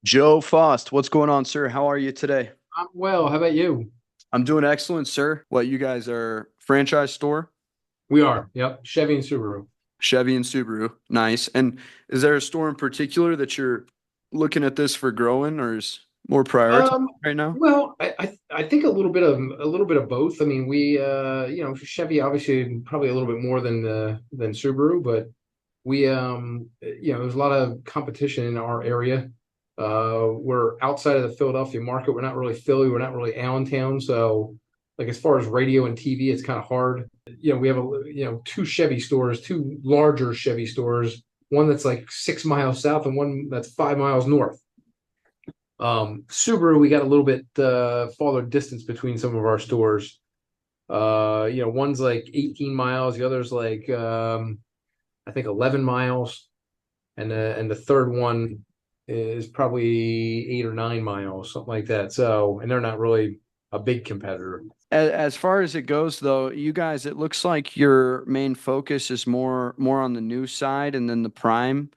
Joe Fost, what's going on, sir? How are you today? I'm well. How about you? I'm doing excellent, sir. What, you guys are franchise store? We are. Yep. Chevy and Subaru. Chevy and Subaru. Nice. And is there a store in particular that you're looking at this for growing or is more priority Um, right now? well, I think a little bit of both. I mean, Chevy obviously probably a little bit more than Subaru, but there's a lot of competition in our area. We're outside of the Philadelphia market. We're not really Philly. We're not really Allentown. So, like as far as radio and TV, it's kind of hard. We have two Chevy stores, two larger Chevy stores. One that's like 6 miles south and one that's 5 miles north. Subaru, we got a little bit farther distance between some of our stores. One's like 18 miles, the other's like I think 11 miles, and the third one is probably 8 or 9 miles, something like that. So, and they're not really a big competitor. As far as it goes, though, you guys, it looks like your main focus is more on the new side and then the prime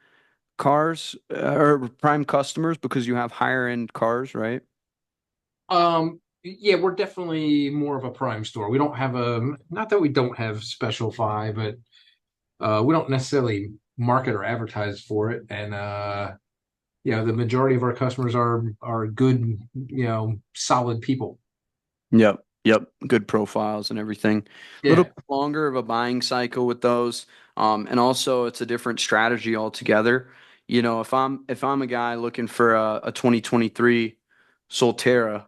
cars or prime customers because you have higher end cars, right? Yeah, we're definitely more of a prime store. We don't have not that we don't have Special Five, but we don't necessarily market or advertise for it. And the majority of our customers are good, solid people. Yep. Yep. Good profiles and everything. A little Yeah. bit longer of a buying cycle with those. And also it's a different strategy altogether. If I'm a guy looking for a 2023 Solterra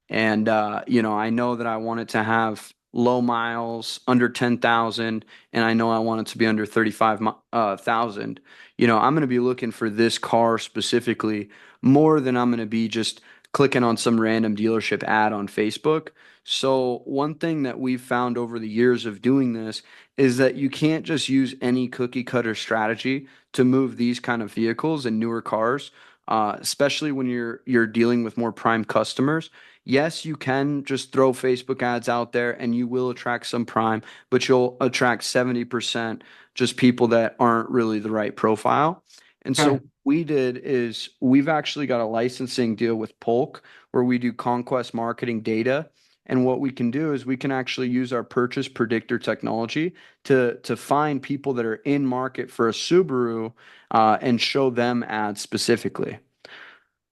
and I know that I want it to have low miles, under 10,000, and I know I want it to be under 35,000, I'm going to be looking for this car specifically more than I'm going to be just clicking on some random dealership ad on Facebook. So, one thing that we've found over the years of doing this is that you can't just use any cookie cutter strategy to move these kind of vehicles and newer cars, especially when you're dealing with more prime customers. Yes, you can just throw Facebook ads out there and you will attract some prime, but you'll attract 70% just people that aren't really the right profile. And so Okay. what we did is we've actually got a licensing deal with Polk where we do Conquest Marketing data. And what we can do is we can actually use our purchase predictor technology to find people that are in market for a Subaru and show them ads specifically.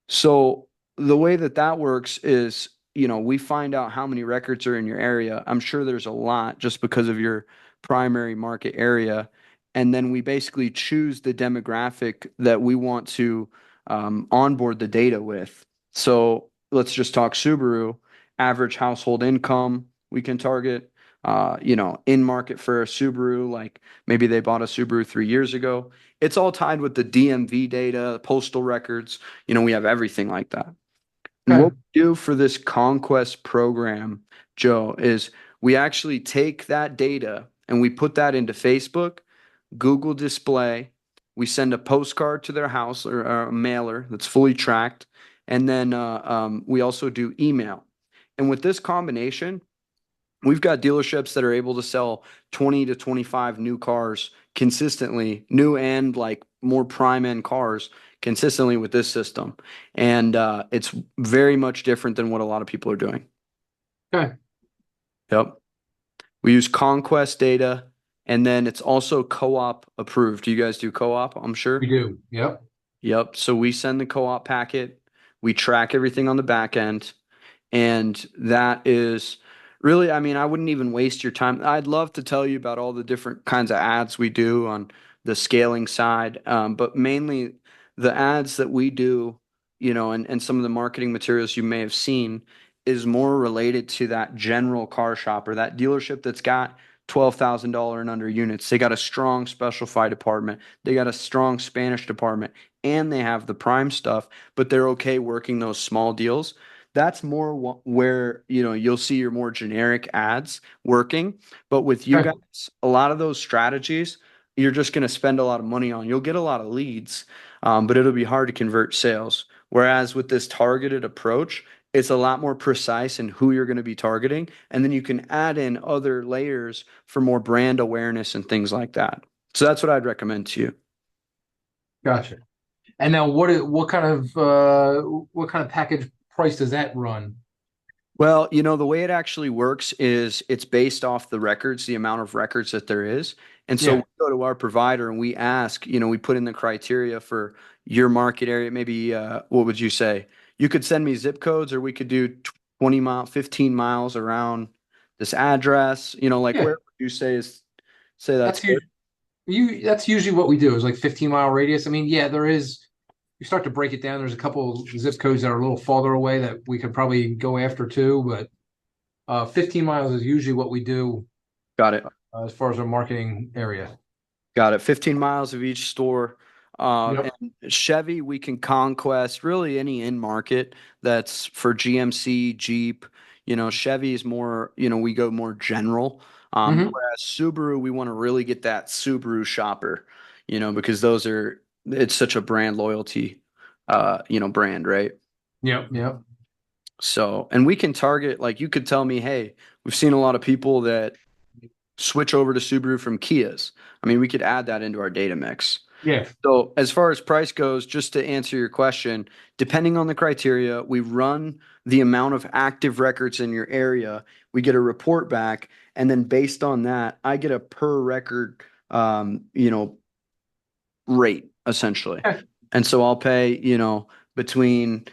So the way that that works is, we find out how many records are in your area. I'm sure there's a lot just because of your primary market area. And then we basically choose the demographic that we want to onboard the data with. So let's just talk Subaru, average household income we can target, in market for a Subaru, like maybe they bought a Subaru 3 years ago. It's all tied with the DMV data, postal records. We have everything like that. And what Okay. we do for this Conquest program, Joe, is we actually take that data and we put that into Facebook, Google Display. We send a postcard to their house or a mailer that's fully tracked. And then we also do email. And with this combination, we've got dealerships that are able to sell 20 to 25 new cars consistently, new and like more prime end cars consistently with this system. And it's very much different than what a lot of people are doing. Okay. Yep. We use Conquest data and then it's also co-op approved. Do you guys do co-op? I'm We sure. do. Yep. Yep. So we send the co-op packet, we track everything on the back end. And that is really, I mean, I wouldn't even waste your time. I'd love to tell you about all the different kinds of ads we do on the scaling side, but mainly the ads that we do, and some of the marketing materials you may have seen is more related to that general car shopper, that dealership that's got $12,000 and under units. They got a strong specify department, they got a strong Spanish department, and they have the prime stuff, but they're okay working those small deals. That's more where you'll see your more generic ads working. But with you Okay. guys, a lot of those strategies you're just going to spend a lot of money on. You'll get a lot of leads, but it'll be hard to convert sales. Whereas with this targeted approach, it's a lot more precise in who you're going to be targeting, and then you can add in other layers for more brand awareness and things like that. So that's what I'd recommend to you. Gotcha. And now what kind of package price does that run? Well, the way it actually works is it's based off the records, the amount of records that there is. And so we Yeah. go to our provider and we ask, we put in the criteria for your market area. Maybe, what would you say? You could send me zip codes or we could do 20 mile, 15 miles around this address, like where Yeah. would you say that's That's good? that's usually what we do is like 15-mile radius. I mean, yeah, there is you start to break it down. There's a couple zip codes that are a little farther away that we could probably go after too, but 15 miles is usually what we do Got it. as far as our marketing area. Got it. 15 miles of each store. Yep. And Chevy, we can conquest really any in market that's for GMC, Jeep. Chevy is more, we go more general. Hmm. Whereas Subaru, we want to really get that Subaru shopper, because it's such a brand loyalty, brand, right? Yep. Yep. So, and we can target, like you could tell me, hey, we've seen a lot of people that switch over to Subaru from Kias. I mean, we could add that into our data mix. Yeah. So, as far as price goes, just to answer your question, depending on the criteria, we run the amount of active records in your area. We get a report back, and then based on that, I get a per record, rate essentially. Okay. And so I'll pay, between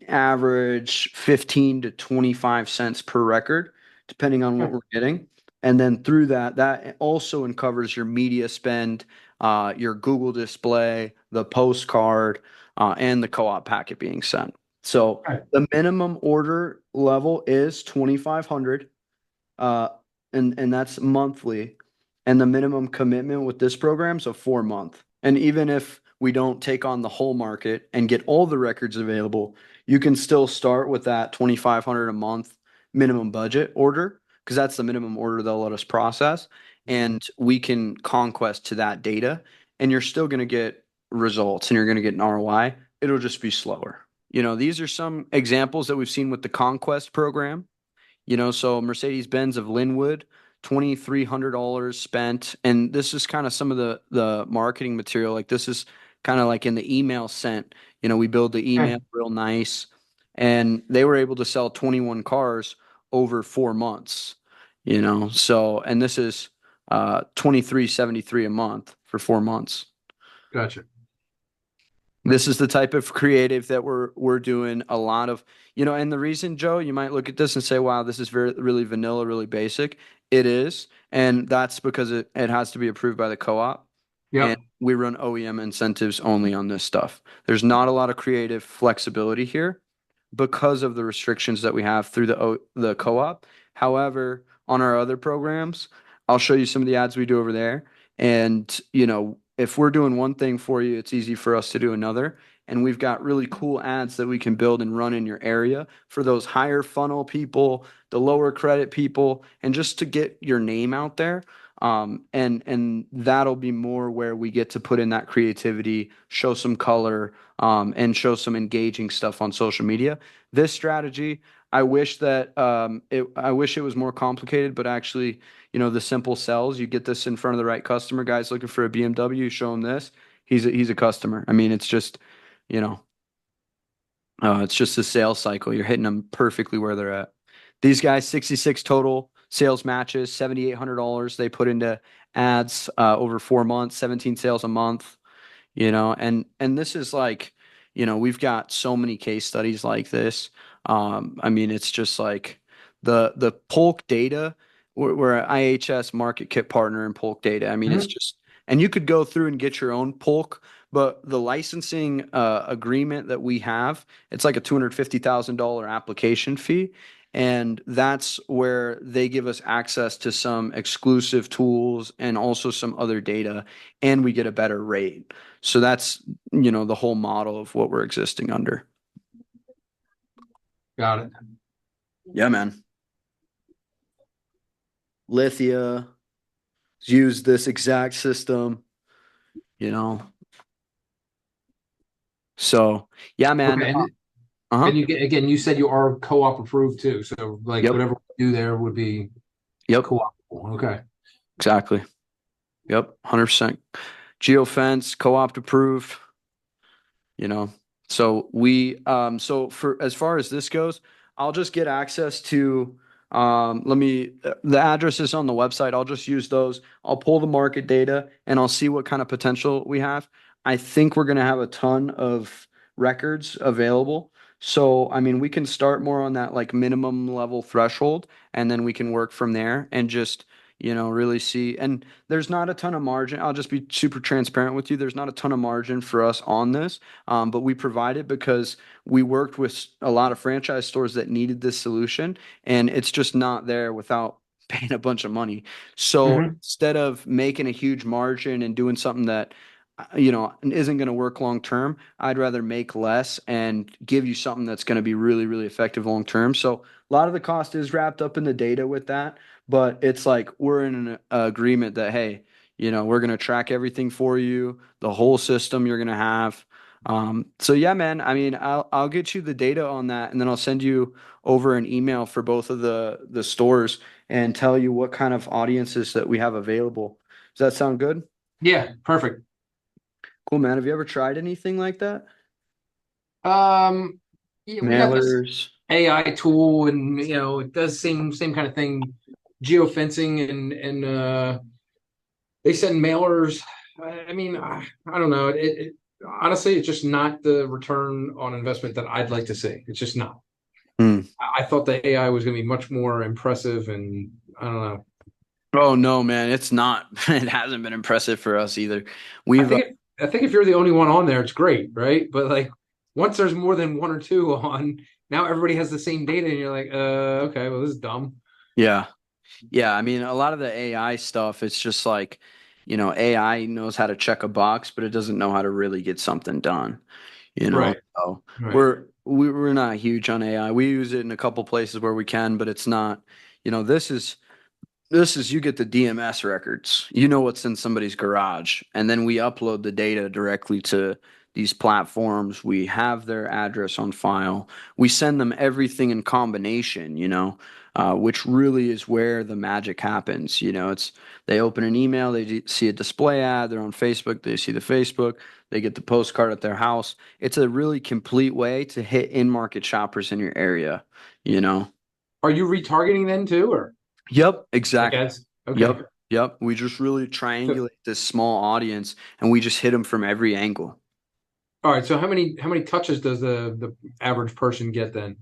average 15 to 25 cents per record, depending on what we're getting. And then through that also covers your media spend, your Google display, the postcard, and the co-op packet being sent. So Okay. the minimum order level is 2,500, uh, and that's monthly. And the minimum commitment with this program is a 4 month. And even if we don't take on the whole market and get all the records available, you can still start with that 2,500 a month minimum budget order because that's the minimum order they'll let us process, and we can conquest to that data, and you're still going to get results and you're going to get an ROI. It'll just be slower. These are some examples that we've seen with the Conquest program. So Mercedes-Benz of Linwood, $2,300 spent, and this is kind of some of the marketing material. Like this is kind of like in the email sent. We build the Okay. email real nice, and they were able to sell 21 cars over 4 months. So and this is 2373 a month for 4 months. Gotcha. This is the type of creative that we're doing a lot of, and the reason, Joe, you might look at this and say, wow, this is very really vanilla, really basic. It is, and that's because it has to be approved by the co-op. And Yep. we run OEM incentives only on this stuff. There's not a lot of creative flexibility here because of the restrictions that we have through the co-op. However, on our other programs, I'll show you some of the ads we do over there. And, if we're doing one thing for you, it's easy for us to do another. And we've got really cool ads that we can build and run in your area for those higher funnel people, the lower credit people, and just to get your name out there. And that'll be more where we get to put in that creativity, show some color, and show some engaging stuff on social media. This strategy, I wish it was more complicated, but actually, the simple sells. You get this in front of the right customer. Guys looking for a BMW, show him this. He's a customer. I mean, you know, it's just a sales cycle. You're hitting them perfectly where they're at. These guys, 66 total sales matches, $7,800 they put into ads over 4 months, 17 sales a month. And this is like, we've got so many case studies like this. I mean, it's just like the Polk Data. We're an IHS market kit partner in Polk Data. I mean, it's Mhm. just, and you could go through and get your own Polk, but the licensing agreement that we have, it's like a $250,000 application fee. And that's where they give us access to some exclusive tools and also some other data, and we get a better rate. So that's, the whole model of what we're existing under. Got it. Yeah, man. Lithia use this exact system, you know. So, yeah, man. Okay. And Uh-huh. again, you said you are co-op approved too. So like Yep. whatever we do there would be Yep. co-op. Okay. Exactly. Yep. 100%. Geofence, co-op approved. you know. So so for as far as this goes, I'll just get access to the addresses on the website. I'll just use those. I'll pull the market data and I'll see what kind of potential we have. I think we're going to have a ton of records available. So, I mean, we can start more on that like minimum level threshold and then we can work from there and just, really see. And there's not a ton of margin. I'll just be super transparent with you. There's not a ton of margin for us on this, but we provide it because we worked with a lot of franchise stores that needed this solution, and it's just not there without paying a bunch of money. So Hmm. instead of making a huge margin and doing something that isn't going to work long term, I'd rather make less and give you something that's going to be really, really effective long term. So a lot of the cost is wrapped up in the data with that, but it's like we're in an agreement that, hey, we're going to track everything for you, the whole system you're going to have. So yeah, man, I mean, I'll get you the data on that and then I'll send you over an email for both of the stores and tell you what kind of audiences that we have available. Does that sound good? Yeah, perfect. Cool, man. Have you ever tried anything like that? Um, yeah, we got this Mailers. AI tool, and it does same kind of thing, geofencing, and they send mailers. I mean, I don't know. Honestly, it's just not the return on investment that I'd like to see. It's just not. Hmm. I thought the AI was going to be much more impressive, and I don't know. Oh no, man, it's not. It hasn't been impressive for us either. I We've think I think if you're the only one on there, it's great, right? But like once there's more than one or two on, now everybody has the same data, and you're like, okay, well, this is dumb. yeah. Yeah, I mean, a lot of the AI stuff, it's just like, AI knows how to check a box, but it doesn't know how to really get something done, you know. Right, So right. we're not huge on AI. We use it in a couple places where we can, but it's not, this is you get the DMS records. You know what's in somebody's garage, and then we upload the data directly to these platforms. We have their address on file. We send them everything in combination, which really is where the magic happens. It's they open an email, see a display ad, they're on Facebook, they see the Facebook, they get the postcard at their house. It's a really complete way to hit in-market shoppers in your area, you know. Are you retargeting then too, or Yep, like exactly. ads? Okay. Yep. Yep. We just really So, triangulate this small audience and we just hit them from every angle. all right. So how many touches does the average person get then?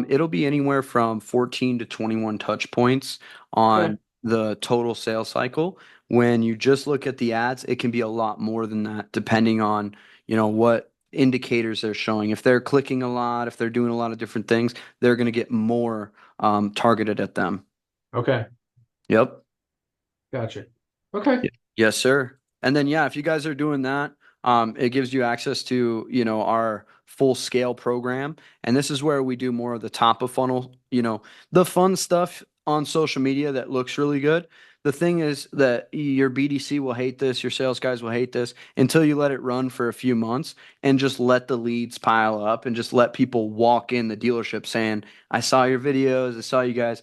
It'll be anywhere from 14 to 21 touch points Okay. on the total sales cycle. When you just look at the ads, it can be a lot more than that, depending on, what indicators they're showing. If they're clicking a lot, if they're doing a lot of different things, they're going to get more targeted at them. Okay. Yep. Gotcha. Okay. Yes, sir. And then yeah, if you guys are doing that, it gives you access to, our full scale program. And this is where we do more of the top of funnel, the fun stuff on social media that looks really good. The thing is that your BDC will hate this, your sales guys will hate this until you let it run for a few months and just let the leads pile up and just let people walk in the dealership saying, I saw your videos, I saw you guys.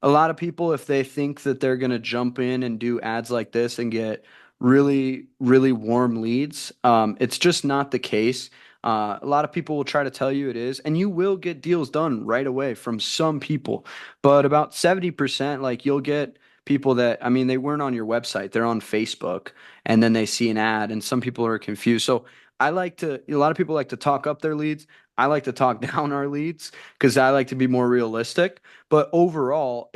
A lot of people, if they think that they're going to jump in and do ads like this and get really, really warm leads, it's just not the case. A lot of people will try to tell you it is, and you will get deals done right away from some people. But about 70%, like you'll get people that, I mean, they weren't on your website, they're on Facebook, and then they see an ad, and some people are confused. So a lot of people like to talk up their leads. I like to talk down our leads because I like to be more realistic. But overall,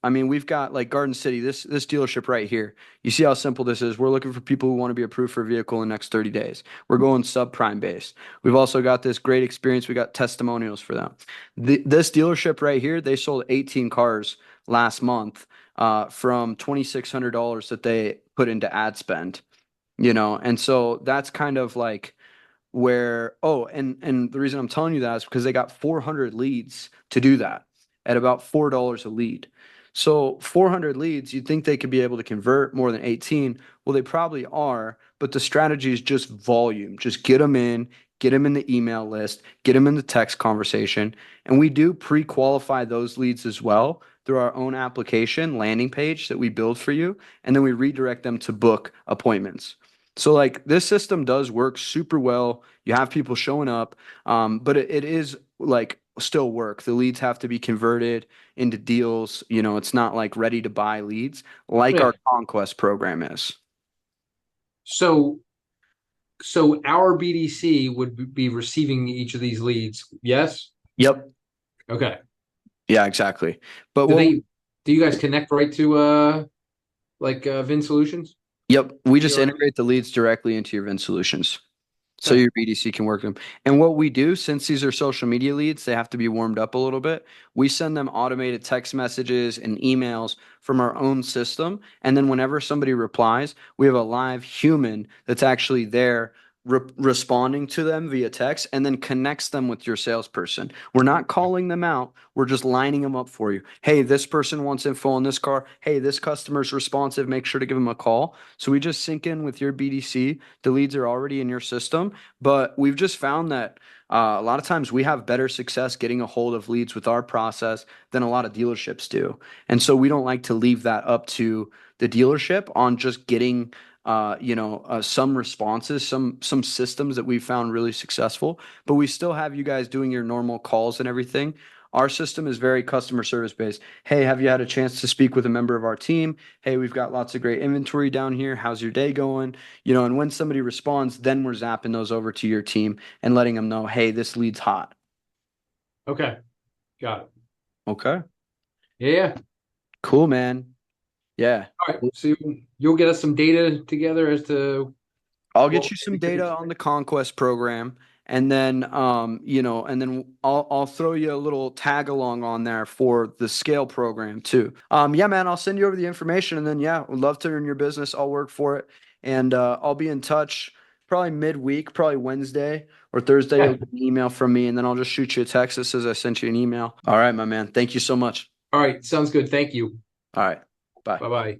I mean, we've got like Garden City, this dealership right here. You see how simple this is. We're looking for people who want to be approved for a vehicle in the next 30 days. We're going subprime based. We've also got this great experience. We got testimonials for them. This dealership right here, they sold 18 cars last month from $2,600 that they put into ad spend, and so that's kind of like and the reason I'm telling you that is because they got 400 leads to do that at about $4 a lead. So 400 leads, you'd think they could be able to convert more than 18. Well, they probably are, but the strategy is just volume. Just get them in the email list, get them in the text conversation. And we do pre-qualify those leads as well through our own application landing page that we build for you. And then we redirect them to book appointments. So like this system does work super well. You have people showing up, but it is like still work. The leads have to be converted into deals. You know, it's not like ready to buy leads like our Yeah. Conquest program is. So so our BDC would be receiving each of these leads. Yes? Yep. Okay. Yeah, exactly. But Do what they do you guys connect right to like Vin Solutions? Yep, we just ERP? integrate the leads directly into your Vin solutions. So Okay. your BDC can work them. And what we do, since these are social media leads, they have to be warmed up a little bit. We send them automated text messages and emails from our own system. And then whenever somebody replies, we have a live human that's actually there responding to them via text and then connects them with your salesperson. We're not calling them out. We're just lining them up for you. Hey, this person wants info on this car. Hey, this customer's responsive. Make sure to give them a call. So we just sync in with your BDC. The leads are already in your system, but we've just found that a lot of times we have better success getting a hold of leads with our process than a lot of dealerships do. And so we don't like to leave that up to the dealership on just getting some responses, some systems that we've found really successful, but we still have you guys doing your normal calls and everything. Our system is very customer service based. Hey, have you had a chance to speak with a member of our team? Hey, we've got lots of great inventory down here. How's your day going? You know, and when somebody responds, then we're zapping those over to your team and letting them know, hey, this lead's hot. Okay. Got it. Okay. Yeah, yeah. Cool, man. Yeah. All right. So you'll get us some data together as to I'll what get we you some could data on expect. the Conquest program, and then and then I'll throw you a little tag along on there for the scale program too. Yeah, man, I'll send you over the information, and then yeah, would love to earn your business. I'll work for it, and I'll be in touch probably midweek, probably Wednesday or Thursday. You'll Yeah. get an email from me, and then I'll just shoot you a text that says I sent you an email. All right, my man. Thank you so much. All right. Sounds good. Thank you. All right. Bye. Bye bye.